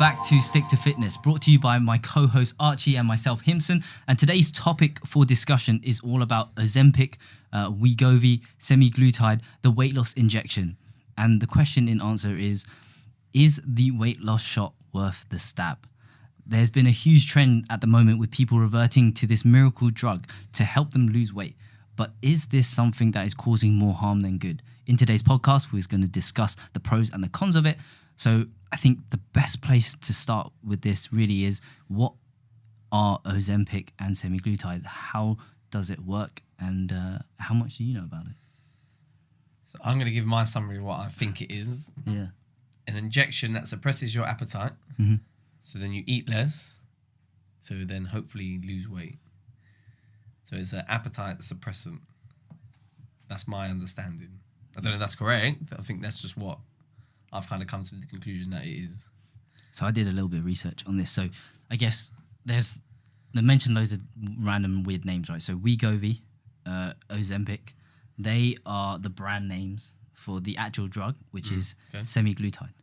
back to Stick to Fitness, brought to you by my co-host Archie and myself, Hymsuen. And today's topic for discussion is all about Ozempic, Wegovy, semaglutide, the weight loss injection. And the question in answer is the weight loss shot worth the stab? There's been a huge trend at the moment with people reverting to this miracle drug to help them lose weight. But is this something that is causing more harm than good? In today's podcast, we're going to discuss the pros and the cons of it. So I think the best place to start with this really is, what are Ozempic and semaglutide? How does it work? And how much do you know about it? So I'm going to give my summary of what I think it is. Yeah. An injection that suppresses your appetite. Mm-hmm. So then you eat less. So then hopefully lose weight. So it's an appetite suppressant. That's my understanding. I don't know if that's correct. I think that's just what I've kind of come to the conclusion that it is. So I did a little bit of research on this. So I guess they mentioned loads of random weird names, right? So Wegovy, Ozempic, they are the brand names for the actual drug, which is semaglutide,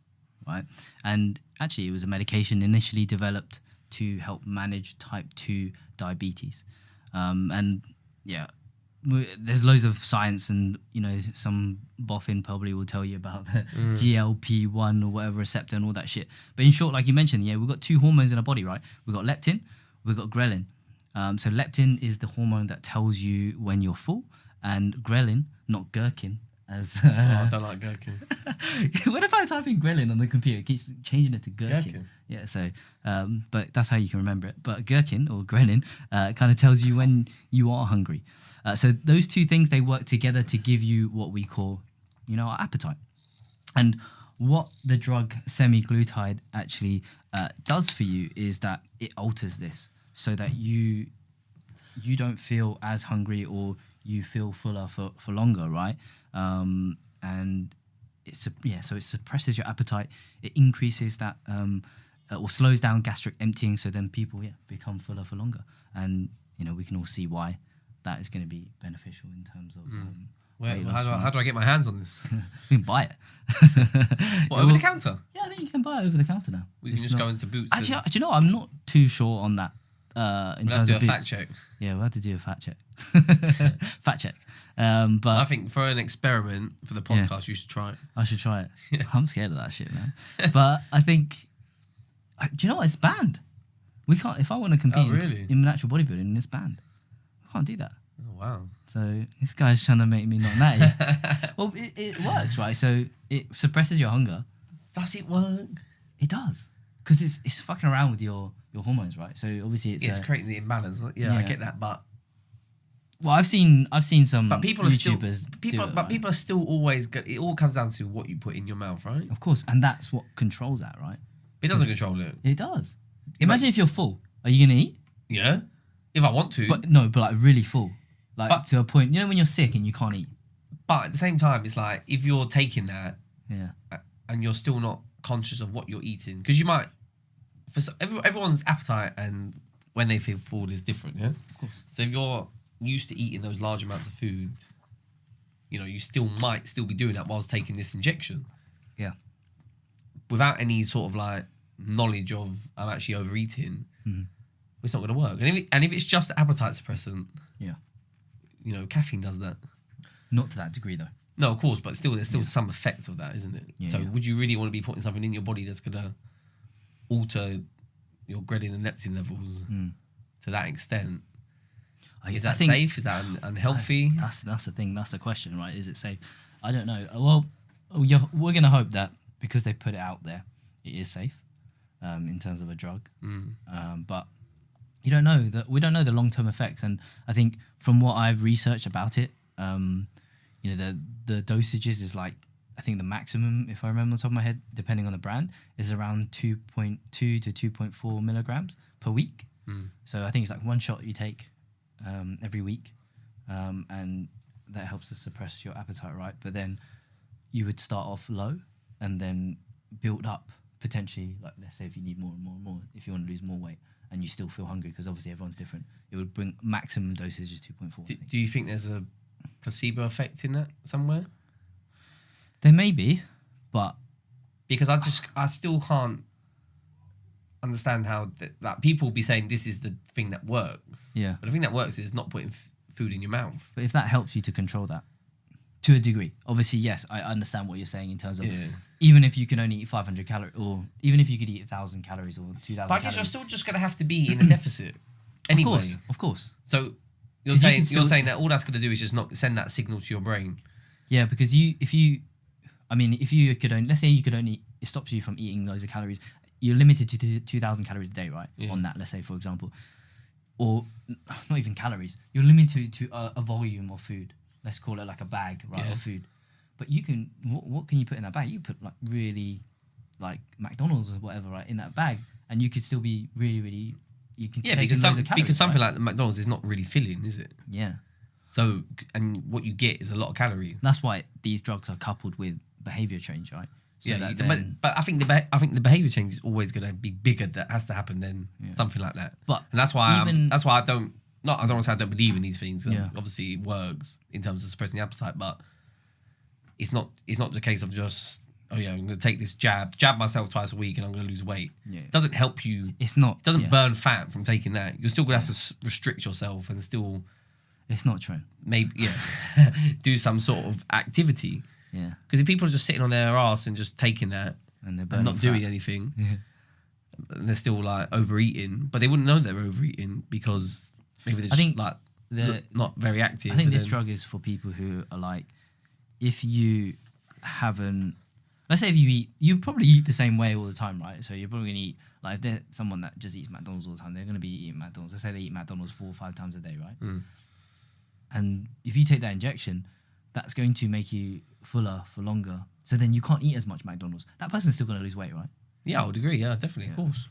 right? And actually it was a medication initially developed to help manage type 2 diabetes. And yeah, there's loads of science, and you know, some boffin probably will tell you about the GLP-1 or whatever receptor and all that shit. But in short, like you mentioned, yeah, we've got two hormones in our body, right? We've got leptin, we've got ghrelin. So leptin is the hormone that tells you when you're full, and ghrelin, not gherkin, as I don't like gherkin. What if I type in ghrelin on the computer? It keeps changing it to gherkin. Yeah, so but that's how you can remember it. But gherkin or ghrelin kind of tells you when you are hungry. So those two things, they work together to give you what we call, you know, our appetite. And what the drug semaglutide actually does for you is that it alters this so that you don't feel as hungry, or you feel fuller for longer, right? And so it suppresses your appetite. It increases that or slows down gastric emptying, so then people become fuller for longer. And you know, we can all see why that is going to be beneficial in terms of how do I get my hands on this? You can buy it. What, over the counter? Yeah, I think you can buy it over the counter now. We can just go into Boots. Actually, do you know, I'm not too sure on that. We'll have to do a fact check. Yeah, we'll have to do a fact check. Fact check. But I think for an experiment for the podcast, you should try it. I should try it. Yeah. I'm scared of that shit, man. But I think, do you know what? It's banned. We can't. If I want to compete in natural bodybuilding, it's banned. I can't do that. Oh wow! So this guy's trying to make me not natty. Well, it works, right? So it suppresses your hunger. Does it work? It does, because it's fucking around with your hormones, right? So obviously it's creating the imbalance. Yeah, I get that, but well, I've seen some. But people YouTubers people are still always. It all comes down to what you put in your mouth, right? Of course, and that's what controls that, right? It doesn't control it. It does. Imagine if you're full. Are you gonna eat? Yeah, if I want to. But like really full, like to a point. You know when you're sick and you can't eat. But at the same time, it's like if you're taking that, yeah, and you're still not conscious of what you're eating, because you might. Everyone's appetite and when they feel full is different, yeah? Of course. So if you're used to eating those large amounts of food, you know, you might still be doing that whilst taking this injection. Yeah. Without any sort of like knowledge of I'm actually overeating, it's not going to work. And if it's just an appetite suppressant, you know, caffeine does that. Not to that degree though. No, of course, but still, there's still some effects of that, isn't it? Yeah, so would you really want to be putting something in your body that's going to alter your ghrelin and leptin levels to that extent? Is that safe? Is that unhealthy? That's the thing. That's the question, right? Is it safe? I don't know. Well, we're going to hope that because they put it out there, it is safe in terms of a drug. But you don't know that. We don't know the long-term effects. And I think from what I've researched about it, you know, the dosages is like, I think the maximum, if I remember on top of my head, depending on the brand, is around 2.2 to 2.4 milligrams per week. So I think it's like one shot you take every week, and that helps to suppress your appetite, right? But then you would start off low and then build up potentially, like let's say if you need more and more and more, if you want to lose more weight and you still feel hungry, because obviously everyone's different, it would bring maximum dosage is 2.4. Do you think there's a placebo effect in that somewhere? There may be, but because I still can't understand how like people will be saying this is the thing that works. Yeah. But the thing that works is not putting food in your mouth. But if that helps you to control that, to a degree, obviously, yes, I understand what you're saying in terms of even if you can only eat 500 calories, or even if you could eat 1,000 calories or 2,000 But calories. you're still just going to have to be in a deficit anyway. Of course. So you're 'Cause saying saying that all that's going to do is just not send that signal to your brain. Yeah, because if you could only, let's say you could only, it stops you from eating loads of calories. You're limited to 2,000 calories a day, right? Yeah. On that, let's say, for example, or not even calories. You're limited to a volume of food. Let's call it like a bag, right, of food. But you can, what can you put in that bag? You put like really, like McDonald's or whatever, right, in that bag, and you could still be really, really. You can because something like McDonald's is not really filling, is it? Yeah. So, and what you get is a lot of calories. That's why these drugs are coupled with behavior change, right? So but I think the behavior change is always going to be bigger. That has to happen than something like that. But and that's why I don't want to say I don't believe in these things. Obviously, it works in terms of suppressing the appetite, but it's not the case of just I'm going to take this jab myself twice a week and I'm going to lose weight. Yeah. It doesn't help you. It's not. It doesn't burn fat from taking that. You're still going to have to restrict yourself and still. It's not true. Maybe do some sort of activity. Yeah. Because if people are just sitting on their ass and just taking that and not doing anything, and they're still like overeating, but they wouldn't know they're overeating because maybe they're just not very active. I think this drug is for people who are like, if you haven't, let's say if you probably eat the same way all the time, right? So you're probably gonna eat, like if they're someone that just eats McDonald's all the time, they're gonna be eating McDonald's. Let's say they eat McDonald's 4 or 5 times a day, right? Mm. And if you take that injection, that's going to make you fuller for longer. So then you can't eat as much McDonald's. That person's still going to lose weight, right? Yeah, I would agree. Yeah, definitely, of course.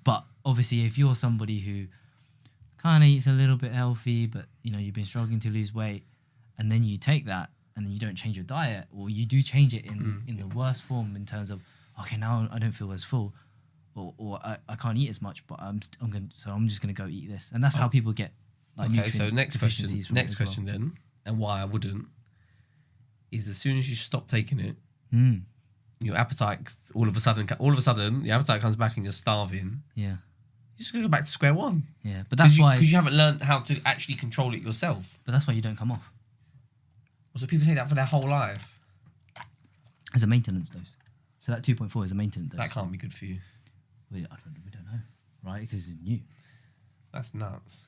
But obviously, if you're somebody who kind of eats a little bit healthy, but you've been struggling to lose weight, and then you take that, and then you don't change your diet, or you do change it in the worst form in terms of, okay, now I don't feel as full, or I can't eat as much, but I'm just gonna go eat this, and that's how people get. Like, okay, so next question then, and why I wouldn't, is as soon as you stop taking it, your appetite all of a sudden your appetite comes back and you're starving. Yeah, you're just gonna go back to square one. Yeah, but that's why because you haven't learned how to actually control it yourself. But that's why you don't come off. So people take that for their whole life. As a maintenance dose. So that 2.4 is a maintenance dose. That can't be good for you. We don't know, right? Because it's new. That's nuts.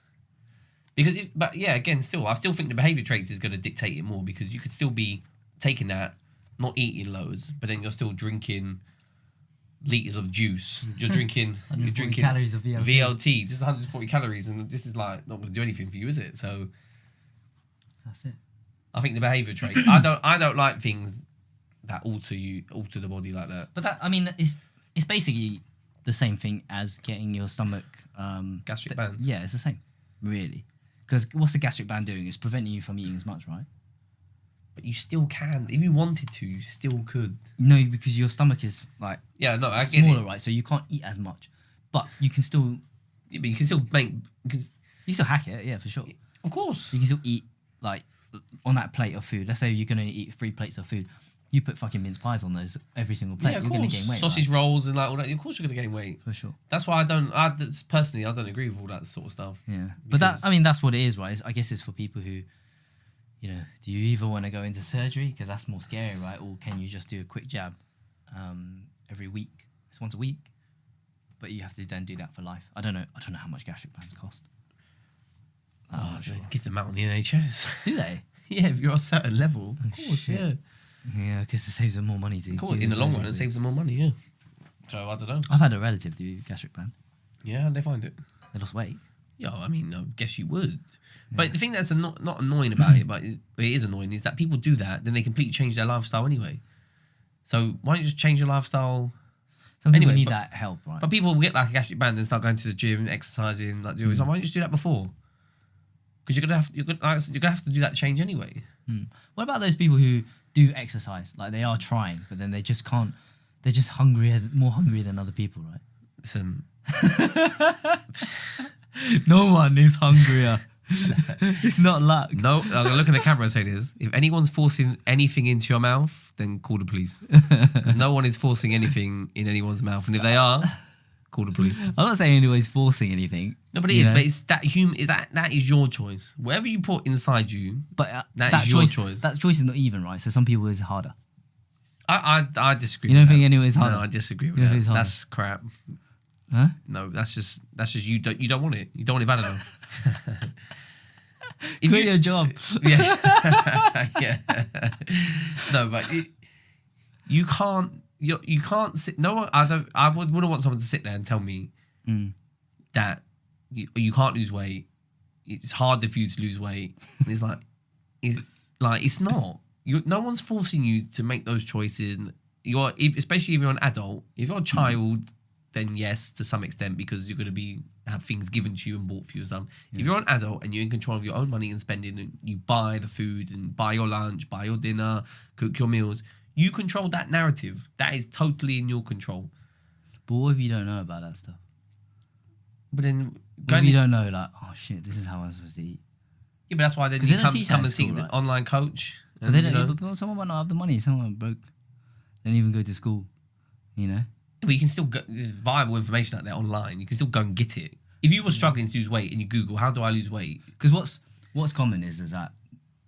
Because, I still think the behaviour traits is going to dictate it more because you could still be taking that, not eating loads, but then you're still drinking litres of juice. You're drinking calories of VLT. This is 140 calories, and this is like not going to do anything for you, is it? So that's it. I think the behaviour trait. I don't like things that alter the body like that. But it's basically the same thing as getting your stomach gastric band. Yeah, it's the same, really. Because what's the gastric band doing? It's preventing you from eating as much, right? But you still can. If you wanted to, you still could. No, because your stomach is like I get smaller, it. right? So you can't eat as much. But you can still... Yeah, but you can still make... Because you still hack it, yeah, for sure. Of course. You can still eat, like, on that plate of food. Let's say you're going to eat 3 plates of food. You put fucking mince pies on those every single plate. You're going to gain weight. Sausage rolls and like all that. Of course you're going to gain weight. For sure. That's why I don't agree with all that sort of stuff. Yeah. But that's what it is, right? I guess it's for people who, do you either want to go into surgery? Because that's more scary, right? Or can you just do a quick jab every week? It's once a week. But you have to then do that for life. I don't know how much gastric bands cost. Just give them out on the NHS. Do they? Yeah, if you're a certain level. Of course, yeah. Yeah, because it saves them more money. In the long run, it saves them more money, yeah. So, I don't know. I've had a relative do gastric band. Yeah, how'd they find it? They lost weight. Yeah, I mean, I guess you would. Yeah. But the thing that's not annoying about it, but it is annoying, is that people do that, then they completely change their lifestyle anyway. So, why don't you just change your lifestyle? Some people need that help, right? But people will get like a gastric band and start going to the gym, exercising, like doing. So why don't you just do that before? Because you're gonna have to do that change anyway. What about those people who do exercise? Like they are trying, but then they just can't. They're just more hungry than other people, right? Listen, no one is hungrier. It's not luck. No, I'm gonna look in the camera and say this: if anyone's forcing anything into your mouth, then call the police. Because no one is forcing anything in anyone's mouth, and if they are, Call the police. I'm not saying anybody's forcing anything. No, but it is. But it's that is your choice. Whatever you put inside you, But that is your choice. That choice is not even, right? So some people is harder. I disagree. You don't with think that. anyone's harder? No, I disagree with You don't think that. it's harder? That's crap. Huh? No, that's just you don't want it. You don't want it bad enough. Quit your job. Yeah. Yeah. No, but you can't. You can't sit. No one. I wouldn't want someone to sit there and tell me that you can't lose weight. It's harder for you to lose weight. And it's not. No one's forcing you to make those choices. Especially if you're an adult. If you're a child, then yes, to some extent, because you're going to have things given to you and bought for you and stuff. If you're an adult and you're in control of your own money and spending, and you buy the food and buy your lunch, buy your dinner, cook your meals, you control that narrative. That is totally in your control. But what if you don't know about that stuff? But then What if you don't know, like, oh shit, this is how I'm supposed to eat. Yeah, but that's why then 'Cause you they don't come teach that and at see school, the right? online coach. But And, they you know, don't. But someone might not have the money. Someone broke. They don't even go to school. You know. but you can still get there's viable information out there online. You can still go and get it. If you were struggling to lose weight and you Google how do I lose weight, Because what's common is that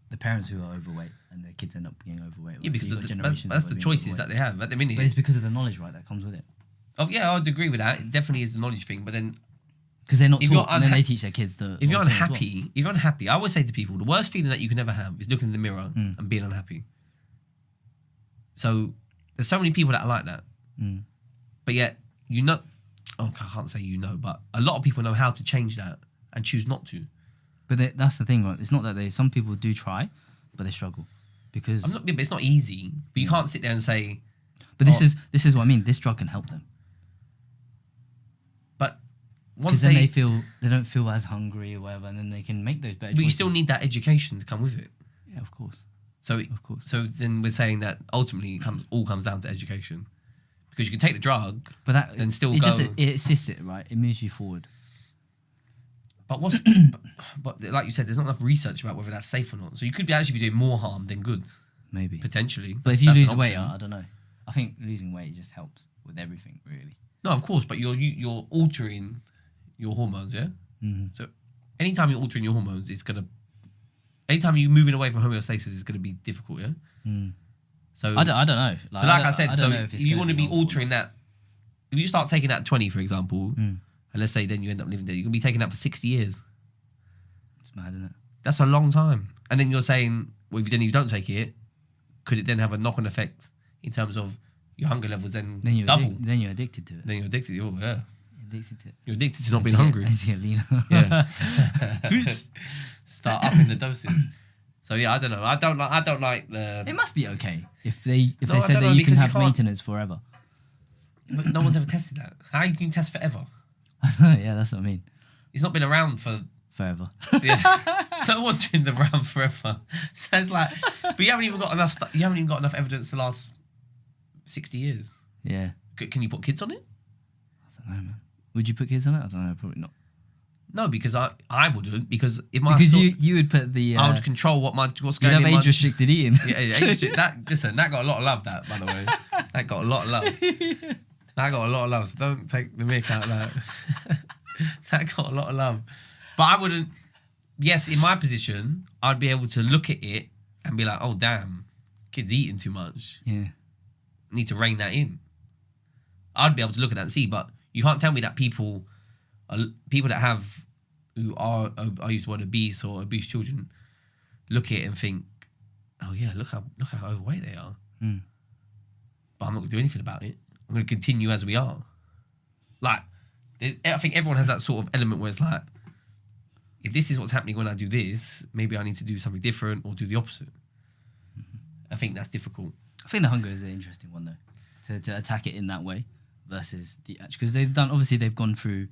the parents who are overweight and their kids end up getting overweight. yeah, right? because So of you've got that's generations the of choices being that they have at the minute. But it's because of the knowledge, right, that comes with it. Oh yeah, I'd agree with that. It definitely is the knowledge thing. But then Because they're not If you're taught, and then they teach their kids to. if you're as well. unhappy, I always say to people, the worst feeling that you can ever have is looking in the mirror and being unhappy. So there's so many people that are like that. But yet, I can't say but a lot of people know how to change that and choose not to. But that's the thing, right? It's not that some people do try, but they struggle because. But it's not easy. But you can't sit there and say. But this is what I mean. This drug can help them But because once then they don't feel as hungry or whatever, and then they can make those better. But you choices. still need that education to come with it. Yeah, of course. So Of course. So then we're saying that ultimately all comes down to education, because you can take the drug, But that then still it go. it assists it, right? It moves you forward. But but like you said, there's not enough research about whether that's safe or not. So you could actually be doing more harm than good, Maybe. potentially. But if you That's lose an weight, option. I don't know. I think losing weight just helps with everything, really. No, of course, but you're altering your hormones, yeah. So anytime you're altering your hormones, anytime you're moving away from homeostasis, it's gonna be difficult, yeah. So I don't know. I said, I don't know if it's you gonna want to be harmful or altering that. If you start taking that at 20, for example, and let's say then you end up living there, you're gonna be taking that for 60 years. It's mad, isn't it? That's a long time. And then you're saying, well, if you don't take it, could it then have a knock-on effect in terms of your hunger levels then Then double? then you're addicted to it. Then you're addicted. Oh, yeah. You're addicted to it. You're addicted to not being hungry. To get leaner. Yeah. Start upping the doses. So yeah, I don't know. I don't like the. It must be okay if they No, I said don't know, that you can because you have can't- maintenance forever. But no one's ever tested that. How can you test forever? Yeah, that's what I mean. It's not been around for. Forever. Yeah. No one's been around forever. So it's like, but you haven't even got enough. You haven't even got enough evidence to last 60 years. Yeah. Can you put kids on it? I don't know, man. Would you put kids on it? I don't know. Probably not. No, because I wouldn't. Because if my Because son, you would put the. I would control what's you'd going have in my age restricted eating. Yeah, that got a lot of love. That, by the way, that got a lot of love. That got a lot of love. So don't take the mick out of that. That got a lot of love. But I wouldn't. Yes, in my position, I'd be able to look at it and be like, "Oh, damn, kid's eating too much. Yeah. Need to rein that in." I'd be able to look at that and see. But you can't tell me that people that who are, I use the word obese or obese children, look at it and think, "Oh yeah, look how overweight they are." But I'm not going to do anything about it. I'm going to continue as we are. Like, I think everyone has that sort of element where it's like, if this is what's happening when I do this, maybe I need to do something different or do the opposite. I think that's difficult. I think the hunger is an interesting one though, to attack it in that way versus the actual, because they've gone through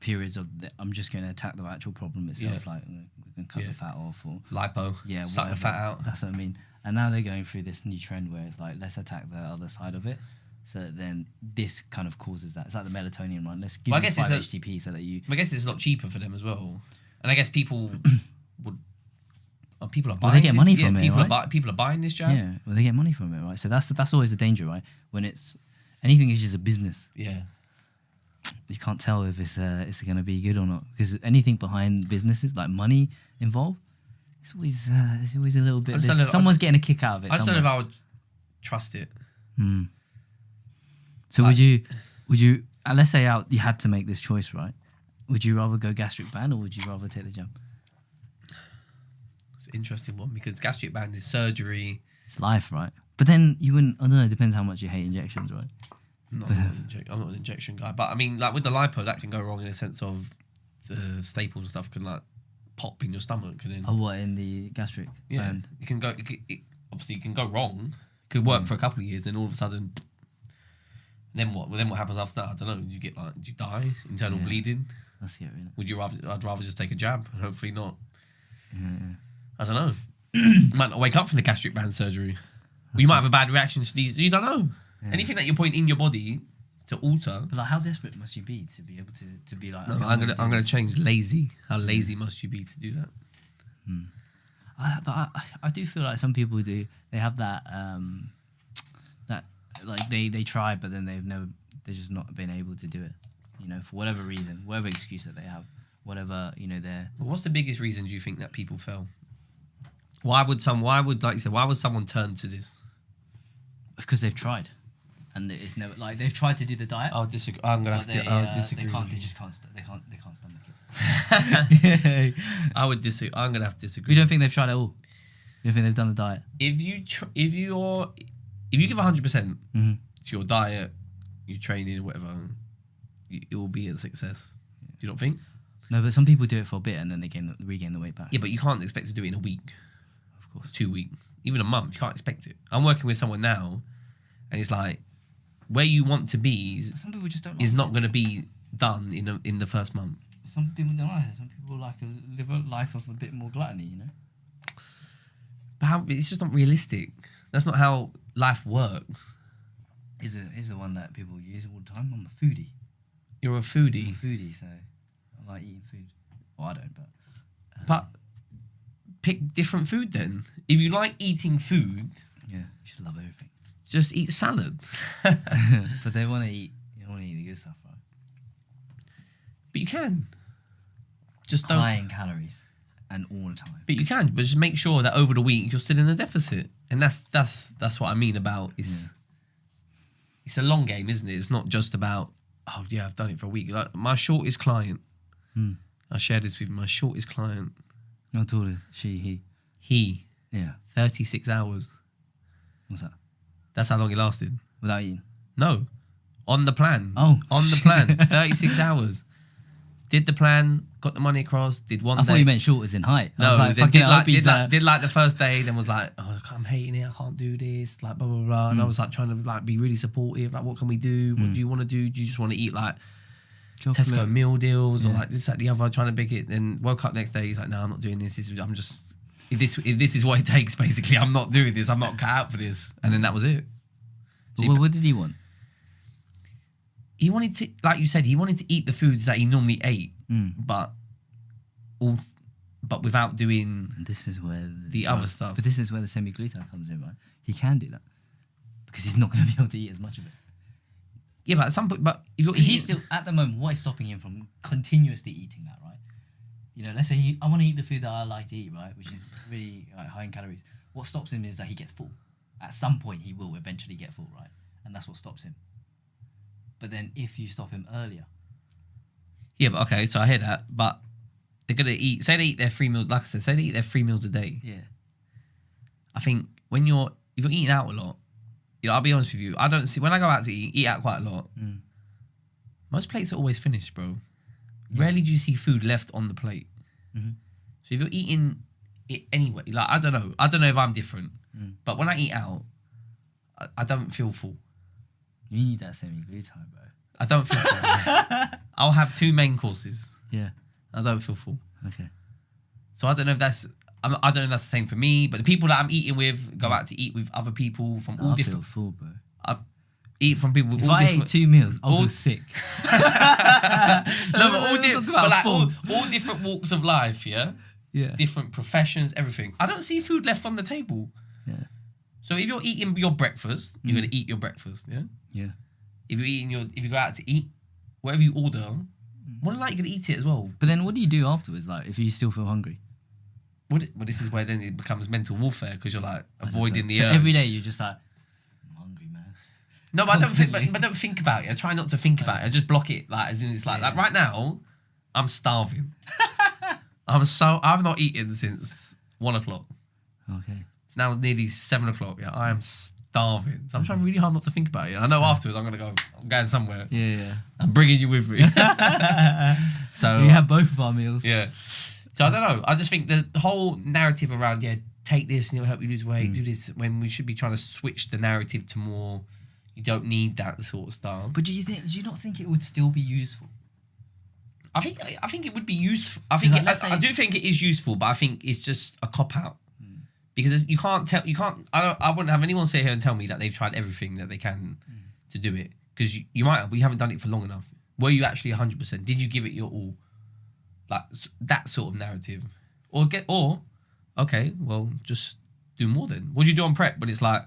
periods of I'm just going to attack the actual problem itself, like we're going to cut the fat off or lipo, suck the fat out. That's what I mean. And now they're going through this new trend where it's like, let's attack the other side of it. So then this kind of causes that. It's like the melatonin one. Let's give you 5 HTP so that you. I guess it's a lot cheaper for them as well. And I guess people would. People are buying. Well, they get money from it, people right? People are buying this jab. Yeah, well, they get money from it, right? So that's always the danger, right? When it's anything is just a business. Yeah. you can't tell if it's going to be good or not, because anything behind businesses like money involved, it's always a little bit. Someone's getting a kick out of it. I just don't know if I would trust it. So would you? Let's say you had to make this choice, right? Would you rather go gastric band or would you rather take the jump? It's an interesting one because gastric band is surgery. It's life, right? But then you wouldn't. I don't know. It depends how much you hate injections, right? I'm not an injection guy, but I mean, like with the lipo, that can go wrong in a sense of the staples and stuff can like pop in your stomach, and then what in the gastric band? It can go. Obviously, it can go wrong. It could work for a couple of years, and all of a sudden, then what? Well, then what happens after that? I don't know. You get like, do you die? Internal bleeding. That's scary. Would you rather? I'd rather just take a jab and hopefully not. Yeah. I don't know. You might not wake up from the gastric band surgery. You might have a bad reaction to these. You don't know. Yeah. Anything that you're putting in your body to alter. But like, how desperate must you be to be able to be like? No, I'm gonna change lazy. How lazy must you be to do that? But I do feel like some people do. They have that that like they try, but then they've just not been able to do it. You know, for whatever reason, whatever excuse that they have, whatever they're. Well, what's the biggest reason do you think that people fail? Why would like you said? Why would someone turn to this? Because they've tried, and it's never like they've tried to do the diet. I'll disagree. I'm gonna have to disagree. They can't. They just can't. They can't stomach it. I would disagree. I'm gonna have to disagree. You don't think they've tried at all? You don't think they've done the diet? If you give 100% to your diet, your training, whatever, it will be a success. Do you not think? No, but some people do it for a bit and then they regain the weight back. Yeah, but you can't expect to do it in a week. Of course. 2 weeks. Even a month. You can't expect it. I'm working with someone now and it's like where you want to be some people just don't is not going to be done in the first month. Some people don't like it. Some people live a life of a bit more gluttony, you know? But it's just not realistic. That's not how life works. Is the one that people use all the time. I'm a foodie. You're a foodie. I'm a foodie, so I like eating food. Well, I don't, but pick different food then. If you like eating food, yeah, you should love everything. Just eat salad. But they want to eat. You want to eat the good stuff, right? But you can. Just don't. High in calories, and all the time. But you can. But just make sure that over the week you're still in a deficit, and that's what I mean about it's. Yeah. It's a long game, isn't it? It's not just about I've done it for a week. Like my shortest client, I shared this with my shortest client. How tall is she? He. Yeah. 36 hours. What's that? That's how long he lasted. Without eating? No. On the plan. Oh. On the plan. 36 hours. Did the plan, got the money across, did one day. I thought you meant short as in height. No, I was like, did like the first day, then was like, I'm hating it, I can't do this, like blah, blah, blah. And I was like trying to like be really supportive, like what can we do? What do you want to do? Do you just want to eat like chocolate. Tesco meal deals or like this, that, the other, trying to big it? Then woke up next day, he's like, no, I'm not doing this. I'm just, if this is what it takes, basically, I'm not doing this. I'm not cut out for this. And then that was it. So what did he want? He wanted to, like you said, he wanted to eat the foods that he normally ate, but without doing. And this is where the other stuff. But this is where the semaglutide comes in, right? He can do that because he's not going to be able to eat as much of it. Yeah, but at some point, but if you're eating, he's still at the moment, what is stopping him from continuously eating that, right? You know, let's say I want to eat the food that I like to eat, right, which is really like, high in calories. What stops him is that he gets full. At some point, he will eventually get full, right? And that's what stops him. But then if you stop him earlier. Yeah, but okay, so I hear that. But they're going to eat, say they eat their 3 meals, like I said, say they eat their 3 meals a day. Yeah. I think if you're eating out a lot, I'll be honest with you, I don't see, when I go out to eat out quite a lot, most plates are always finished, bro. Yeah. Rarely do you see food left on the plate. Mm-hmm. So if you're eating it anyway, like, I don't know if I'm different, but when I eat out, I don't feel full. You need that semaglutide, bro. I don't feel full. I'll have 2 main courses. Yeah. I don't feel full. Okay. So I don't know if that's the same for me, but the people that I'm eating with go out to eat with other people from all different. I feel full, bro. I eat from people with if all I different. Ate 2 meals, I'll feel sick. No, but all different walks of life, yeah? Yeah. Different professions, everything. I don't see food left on the table. Yeah. So if you're eating your breakfast, you're gonna eat your breakfast, yeah? Yeah. If you go out to eat, whatever you order, more than likely you're gonna eat it as well. But then what do you do afterwards? Like, if you still feel hungry? Well, this is where then it becomes mental warfare because you're like avoiding the so urge. every day you're just like, I'm hungry, man. No, but I don't think about it. I try not to think about it. I just block it. Like, as in, it's like right now, I'm starving. I've not eaten since 1 o'clock. Okay. It's now nearly 7 o'clock. Yeah, I am starving. So I'm trying really hard not to think about it. I know afterwards I'm going somewhere. Yeah. I'm bringing you with me. So we have both of our meals. Yeah. So I don't know. I just think the whole narrative around, take this and it'll help you lose weight, do this, when we should be trying to switch the narrative to more, you don't need that sort of stuff. But do you not think it would still be useful? I think it would be useful. I do think it is useful, but I think it's just a cop out. Because I wouldn't have anyone sit here and tell me that they've tried everything that they can to do it. Because you might have, but you haven't done it for long enough. Were you actually 100%? Did you give it your all? Like that sort of narrative. Okay, well, just do more then. What do you do on prep? But it's like,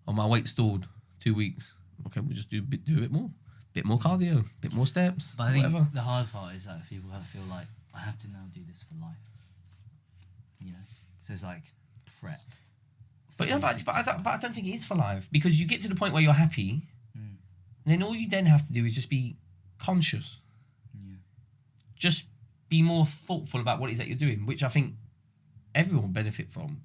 my weight stalled 2 weeks. Okay, we'll just do a bit more. Bit more cardio, bit more steps, but I think whatever. the hard part is that people feel like, I have to now do this for life. You know? So it's like prep. But I don't think it is for life, because you get to the point where you're happy, and then all you then have to do is just be conscious. Yeah. Just be more thoughtful about what it is that you're doing, which I think everyone will benefit from.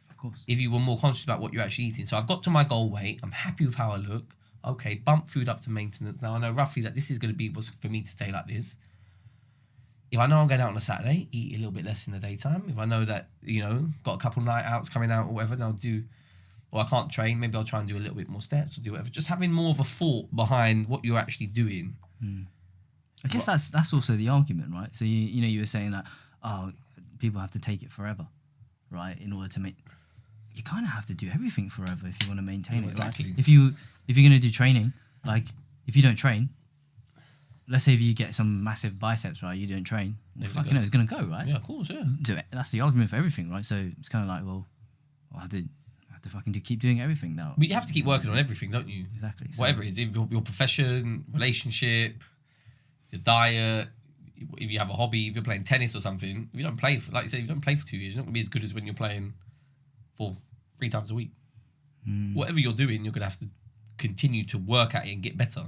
Of course. If you were more conscious about what you're actually eating. So I've got to my goal weight. I'm happy with how I look. Okay, bump food up to maintenance. Now I know roughly that this is going to be what's for me to stay like this. If I know I'm going out on a Saturday, eat a little bit less in the daytime. If I know that, got a couple night outs coming out or whatever, then I'll do, or I can't train, maybe I'll try and do a little bit more steps or do whatever. Just having more of a thought behind what you're actually doing. I guess that's also the argument, right? So you were saying that people have to take it forever, right? In order to make, you kind of have to do everything forever if you want to maintain it. Exactly. Like, if you're going to do training, like if you don't train, let's say if you get some massive biceps, right? You don't train, it's going to go, right? Yeah, of course, yeah. That's the argument for everything, right? So it's kind of like, well, I have to fucking keep doing everything now. But you have to keep working on everything, don't you? Exactly. Whatever it is, your profession, relationship, your diet, if you have a hobby, if you're playing tennis or something, if you don't play for, like you said, if you don't play for 2 years, you're not going to be as good as when you're playing for 3 times a week. Whatever you're doing, you're going to have to continue to work at it and get better.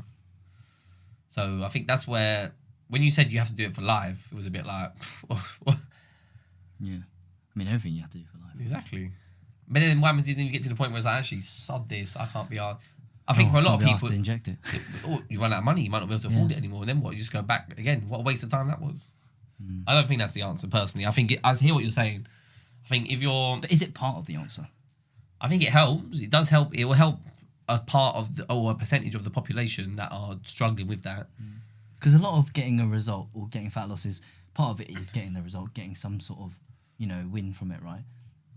So I think that's where, when you said you have to do it for life, it was a bit like, yeah. I mean, everything you have to do for life. Exactly. But then what happens is then you get to the point where it's like, actually, sod this, I can't be asked. I think for a lot of people, to inject it. You run out of money, you might not be able to afford it anymore. And then what? You just go back again. What a waste of time that was. I don't think that's the answer, personally. I think I hear what you're saying. I think if you're... But is it part of the answer? I think it helps. It does help. It will help a part of a percentage of the population that are struggling with that. Because a lot of getting a result or getting fat loss is, part of it is getting the result, getting some sort of, win from it, right?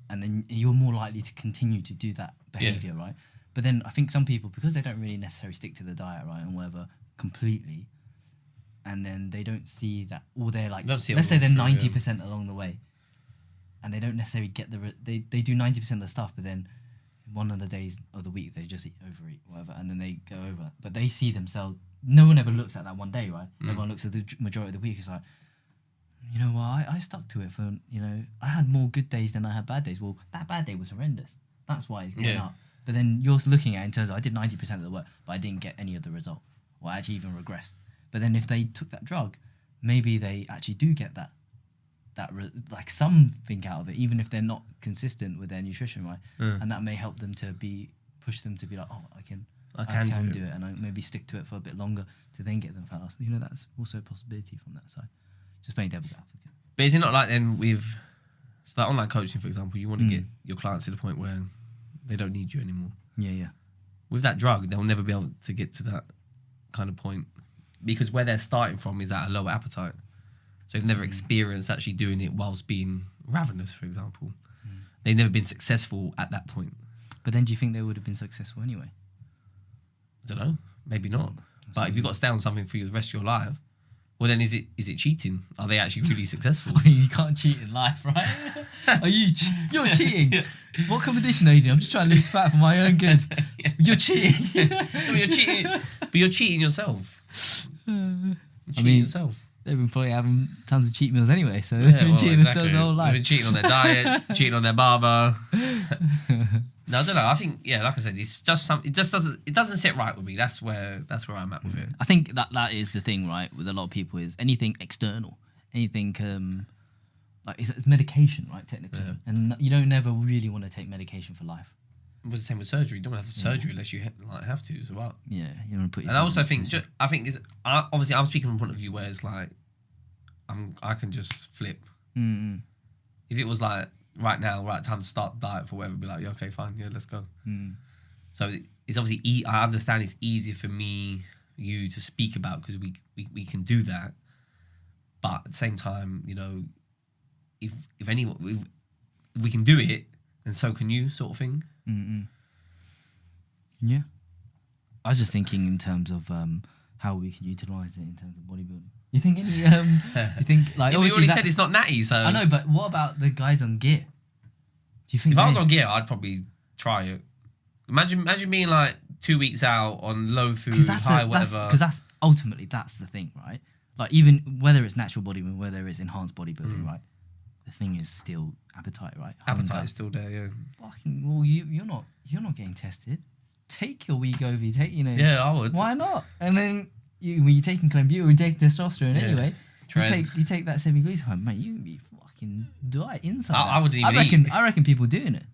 And then you're more likely to continue to do that behaviour, right? But then I think some people, because they don't really necessarily stick to the diet, right, and whatever, completely, and then they don't see that, or they're like, let's say they're 90% along the way, and they don't necessarily get they do 90% of the stuff, but then one of the days of the week they just overeat, whatever, and then they go over. But they see themselves, no one ever looks at that one day, right? Everyone looks at the majority of the week. It's like, you know what, I stuck to it for, I had more good days than I had bad days. Well, that bad day was horrendous. That's why it's going up. But then you're looking at it in terms of, I did 90% of the work, but I didn't get any of the result, or I actually even regressed. But then if they took that drug, maybe they actually do get like something out of it, even if they're not consistent with their nutrition, right? And that may help them to push them to be like, I can do it, and I maybe stick to it for a bit longer to then get them fat loss. That's also a possibility from that side. Just playing devil's advocate. But is it not like then so like online coaching, for example, you want to get your clients to the point where they don't need you anymore. Yeah. With that drug, they'll never be able to get to that kind of point, because where they're starting from is at a lower appetite. So they've never experienced actually doing it whilst being ravenous, for example. They've never been successful at that point. But then do you think they would have been successful anyway? I don't know. Maybe not. But if you've got to stay on something for the rest of your life, well then is it cheating? Are they actually really successful? You can't cheat in life, right? You're cheating. Yeah. What competition are you doing? I'm just trying to lose fat for my own good. You're cheating. But you're cheating yourself. cheating yourself. They've been probably having tons of cheat meals anyway, so Yeah, they've been cheating themselves their whole life. They've been cheating on their diet, cheating on their barber. No, I don't know. I think, like I said, it's just it doesn't sit right with me. That's where I'm at with it. I think that is the thing, right, with a lot of people is anything external, anything like it's medication, right, technically, and you don't never really want to take medication for life. It was the same with surgery. You don't have surgery unless you have to. So what? Yeah, you want to put. And I also think, obviously, I'm speaking from a point of view where it's like, I can just flip. Mm-hmm. If it was like right now, right time to start the diet for whatever, be like, yeah, okay, fine, yeah, let's go. So it's obviously I understand it's easier for you to speak about because we can do that, but at the same time, you know, if we can do it, then so can you, sort of thing. Yeah, I was just thinking in terms of how we can utilize it in terms of bodybuilding. You think any? You think like? Yeah, we already said it's not natty, so I know, but what about the guys on gear? Do you think? If I was on gear, I'd probably try it. Imagine being like 2 weeks out on low food, high whatever. Because that's ultimately that's the thing, right? Like even whether it's natural bodybuilding, whether it's enhanced bodybuilding, right? The thing is still appetite, right? Appetite is still there, yeah. Fucking well, you're not getting tested. Take your Wegovy, Yeah, I would. Why not? And then when you're taking clenbuterol, you take testosterone anyway. You take that semaglutide, mate. You can be fucking die inside. I wouldn't even I reckon people doing it.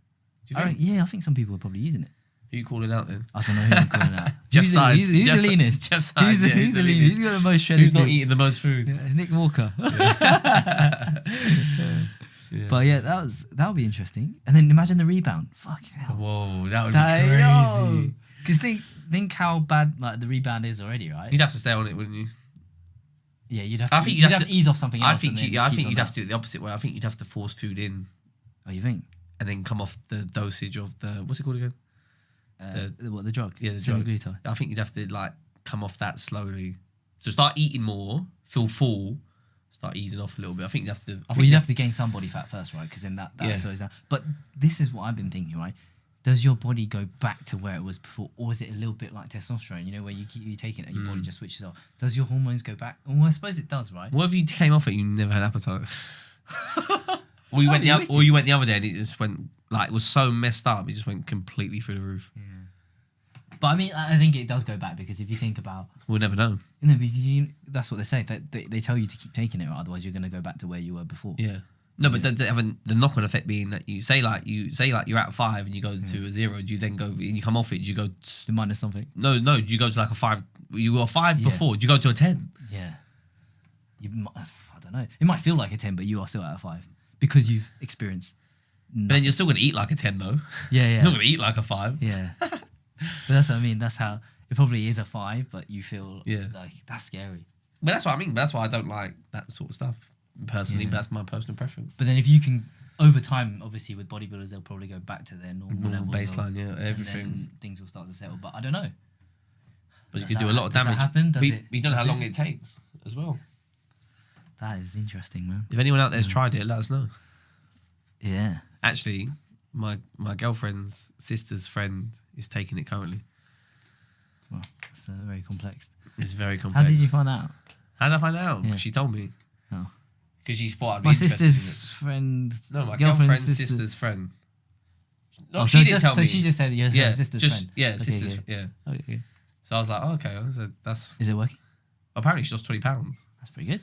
Do you think? I think some people are probably using it. Who you calling out then? I don't know who I'm calling out. Jeff Sides. Who's the leanest? Jeff Sides. Who's the leanest? Who's got the most shredded? Who's not eating the most food? Yeah, it's Nick Walker. Yeah. But yeah, that would be interesting. And then imagine the rebound. Fucking hell. Whoa, that would be crazy. Because think how bad like the rebound is already, right? You'd have to stay on it, wouldn't you? Yeah, you'd have to ease off something else. I think you'd have to do it the opposite way. I think you'd have to force food in. Oh, you think? And then come off the dosage of the what's it called again? The drug? Yeah, the drug. Semaglutide. I think you'd have to like come off that slowly. So start eating more, feel full, start easing off a little bit. I think you'd have to. You'd have to gain some body fat first, right? Because then that slows down. But this is what I've been thinking, right? Does your body go back to where it was before, or is it a little bit like testosterone? You know, where you take it and your body just switches off. Does your hormones go back? Well, I suppose it does, right? What if you came off it? You never had appetite. Or you went the other day and it just went like it was so messed up. It just went completely through the roof. Yeah. But I mean, I think it does go back because if you think about, we'll never know. You know, because that's what they say. They tell you to keep taking it, or otherwise you're going to go back to where you were before. Yeah. No, but the knock-on effect being that you say like you're at 5 and you go to a 0. Do you then go and you come off it? Do you go to minus something? No. Do you go to like a 5? You were a 5 before. Do you go to a 10? Yeah. I don't know. It might feel like a 10, but you are still at a 5 because you've experienced. Nothing. But then you're still going to eat like a 10 though. Yeah. You're not going to eat like a 5. Yeah. But that's what I mean. That's how it probably is a 5, but you feel like that's scary. But that's what I mean. That's why I don't like that sort of stuff. Personally, but that's my personal preference. But then if you can, over time, obviously with bodybuilders, they'll probably go back to their normal baseline, everything. And then things will start to settle. But I don't know. But you can do a lot of damage. Does that happen? We don't know how long it takes as well. That is interesting, man. If anyone out there's tried it, let us know. Yeah. Actually, my girlfriend's sister's friend is taking it currently. Well, it's very complex. It's very complex. How did you find out? How did I find out? Yeah. She told me. Oh. Because she thought I'd be my interested in sister's friend. No, my girlfriend's sister's friend. No, she didn't tell me. So she just said your sister's friend. Yeah, sister's. Okay. Yeah. Okay. So I was like, okay, that's. Is it working? Apparently, she lost 20 pounds. That's pretty good.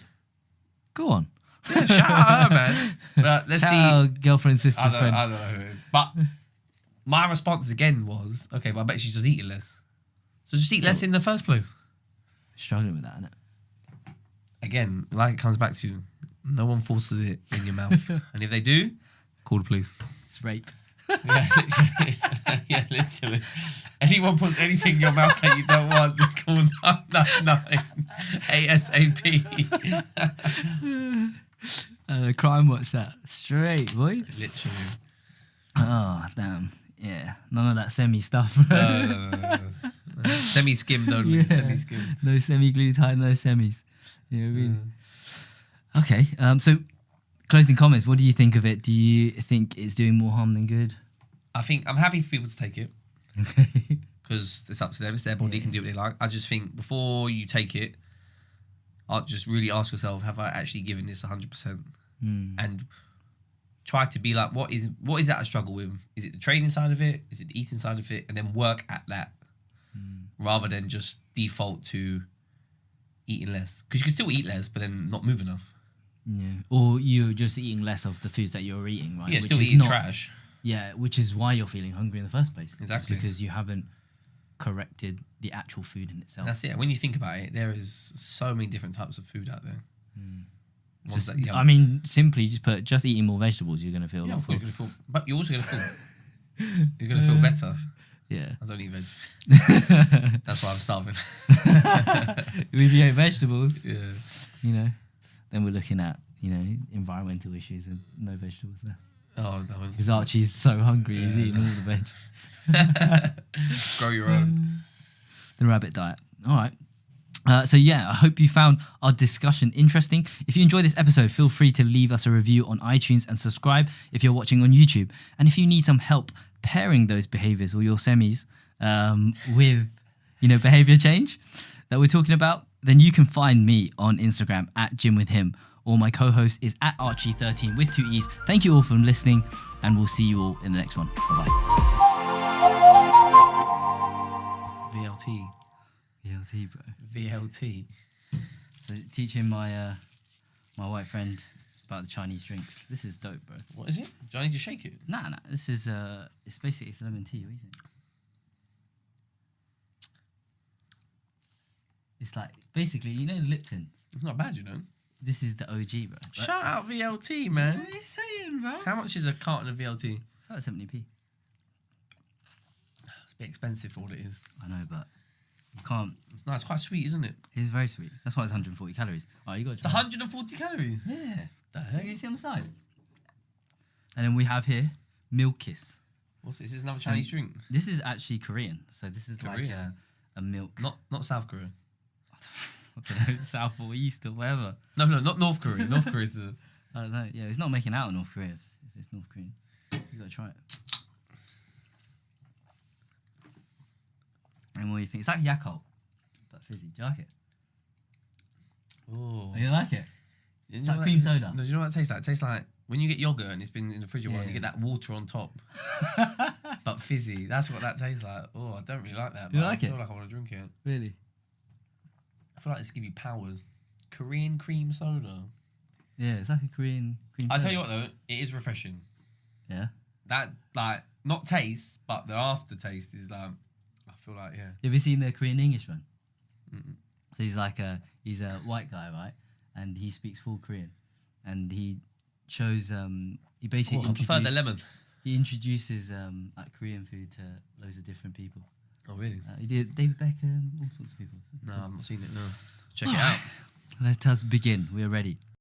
Go on. Yeah, shout out her, man. But let's see. Girlfriend, sister's friend. I don't know who it is. But my response again was, okay, but I bet she's just eating less. So just eat less in the first place. Struggling with that, isn't it? Again, like it comes back to, no one forces it in your mouth. And if they do, call the police. It's rape. Yeah, literally. Yeah, literally. Anyone puts anything in your mouth that you don't want, just call 999 ASAP. Crime watch that. Straight, boy. Literally. Oh, damn. Yeah. None of that semi stuff. No. Semi-skimmed only. Semi-skimmed. No semi-glutide, no semis. You know what I mean? Okay. So, closing comments. What do you think of it? Do you think it's doing more harm than good? I think I'm happy for people to take it. Okay. Because it's up to them. It's their body. They can do what they like. I just think before you take it, just really ask yourself, have I actually given this 100%? And try to be like, what is that I struggle with? Is it the training side of it? Is it the eating side of it? And then work at that rather than just default to eating less. Because you can still eat less, but then not move enough. Yeah. Or you're just eating less of the foods that you're eating, right? Yeah, which still is eating not, trash. Yeah, which is why you're feeling hungry in the first place. Exactly. It's because you haven't corrected the actual food in itself. And that's it. When you think about it, there is so many different types of food out there. Just, I mean, simply just eating more vegetables, you're going to feel... Yeah, you're going to feel... But you're also going to feel... You're going to feel better. Yeah. I don't eat veg. That's why I'm starving. If you eat vegetables, Yeah. you know, then we're looking at, you know, environmental issues and no vegetables there. Oh, that was... Because Archie's so hungry, he's eating all the veg. Grow your own. The rabbit diet. All right. So yeah, I hope you found our discussion interesting. If you enjoyed this episode, feel free to leave us a review on iTunes and subscribe if you're watching on YouTube. And if you need some help pairing those behaviors or your semis with, you know, behavior change that we're talking about, then you can find me on Instagram at @gymwithhim, or my co-host is at Archie13 with 2 E's. Thank you all for listening, and we'll see you all in the next one. Bye-bye. VLT. VLT, bro. VLT. So teaching my white friend about the Chinese drinks. This is dope, bro. What is it? Do I need to shake it? Nah. This is it's basically lemon tea. What is it? It's like basically, you know, Lipton. It's not bad, you know. This is the OG, bro. Shout out VLT, man. What are you saying, bro? How much is a carton of VLT? It's like 70p. It's a bit expensive for what it is. I know, but you can't. It's nice. Quite sweet, isn't it? It's very sweet. That's why it's 140 calories. Oh, you got to It's 140 calories. Yeah. The heck? You see on the side. And then we have here Milk Kiss. What's this? Is this another Chinese drink? This is actually Korean. So this is like Korean? a milk. Not South Korea. I don't know, South or East or whatever. No, not North Korea. North Korea's the... I don't know. Yeah, it's not making out in North Korea if it's North Korean. You gotta try it. And what do you think? It's like Yakult, but fizzy. Do you like it? Oh. You like it? You It's know like what cream soda. No, do you know what it tastes like? It tastes like when you get yogurt and it's been in the fridge a while, Yeah. you get that water on top. But fizzy. That's what that tastes like. Oh, I don't really like that. You But like I feel it? like I want to drink it. Really? I feel like this give you powers. Korean cream soda. Yeah, it's like a Korean cream I soda. tell you what though, it is refreshing. Yeah? That like not taste, but the aftertaste is like I feel like yeah. Have you seen the Korean Englishman? Mm-mm. So he's a white guy, right? And he speaks full Korean. And he shows he basically I prefer the lemon. he introduces like Korean food to loads of different people. Oh really? He did David Beckham, all sorts of people. No, I've not seen it. No, check it out. Let us begin. We are ready.